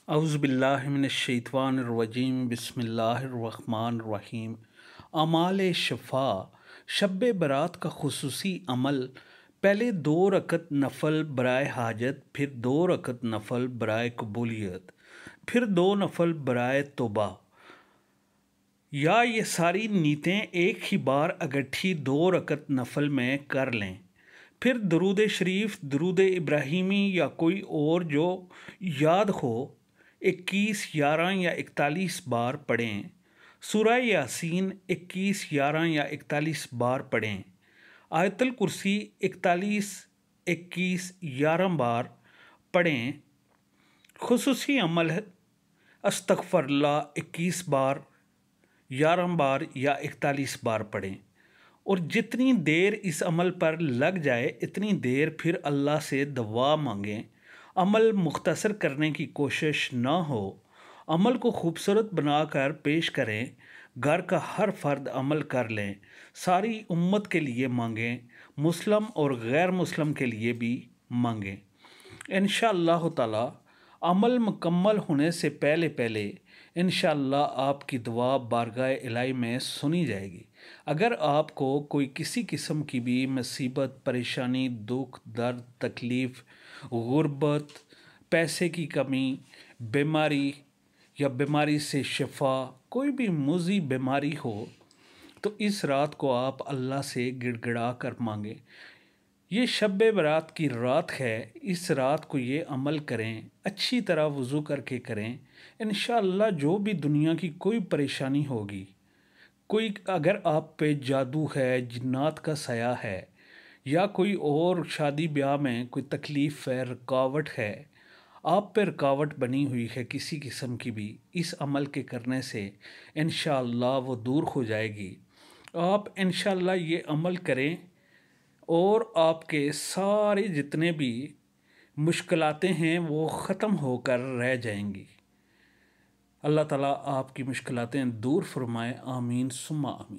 औज़ुबिल्लाहिमिनश्शैतानिर्रजीम बिस्मिल्लाहिर्रहमानिर्रहीम। अमाल शफ़ा शब बरात का खुसूसी अमल। पहले 2 रकत नफल बराए हाजत, फिर 2 रकत नफल बराए कबूलियत, फिर 2 नफल बराए तौबा। या ये सारी नीतें एक ही बार इकट्ठी 2 रकत नफल में कर लें। फिर दरूद शरीफ, दरूद इब्राहिमी या कोई और जो याद हो 21, 11 या 41 बार पढ़ें। सूरह यासीन 21, 11 या 41 बार पढ़ें। आयतुल कुर्सी 41, 21, 11 बार पढ़ें। खुसूसी अमल अस्तगफिरुल्लाह 21 बार, 11 बार या 41 बार पढ़ें। और जितनी देर इस अमल पर लग जाए इतनी देर फिर अल्लाह से दुआ मांगें। अमल मुख्तसर करने की कोशिश ना हो। अमल को खूबसूरत बनाकर पेश करें। घर का हर फर्द अमल कर लें। सारी उम्मत के लिए मांगें, मुस्लिम और गैर मुस्लिम के लिए भी मांगें। इंशाअल्लाह ताला अमल मुकम्मल होने से पहले पहले इंशाअल्लाह आपकी दुआ बारगाह इलाही में सुनी जाएगी। अगर आपको कोई किसी किस्म की भी मुसीबत, परेशानी, दुख, दर्द, तकलीफ़, गुर्बत, पैसे की कमी, बीमारी या बीमारी से शिफा, कोई भी मुज़ी बीमारी हो तो इस रात को आप अल्लाह से गिड़गिड़ा कर मांगें। ये शब बरात की रात है। इस रात को ये अमल करें, अच्छी तरह वज़ू करके करें। इंशाअल्लाह जो भी दुनिया की कोई परेशानी होगी, कोई अगर आप पे जादू है, जिन्नात का साया है या कोई और शादी ब्याह में कोई तकलीफ़ है, रुकावट है, आप पे रुकावट बनी हुई है किसी किस्म की भी, इस अमल के करने से इंशाअल्लाह वो दूर हो जाएगी। आप इंशाअल्लाह ये अमल करें और आपके सारे जितने भी मुश्किलातें हैं वो ख़त्म होकर रह जाएंगी। अल्लाह ताला आपकी मुश्किलातें दूर फरमाए। आमीन सुम्मा आमीन।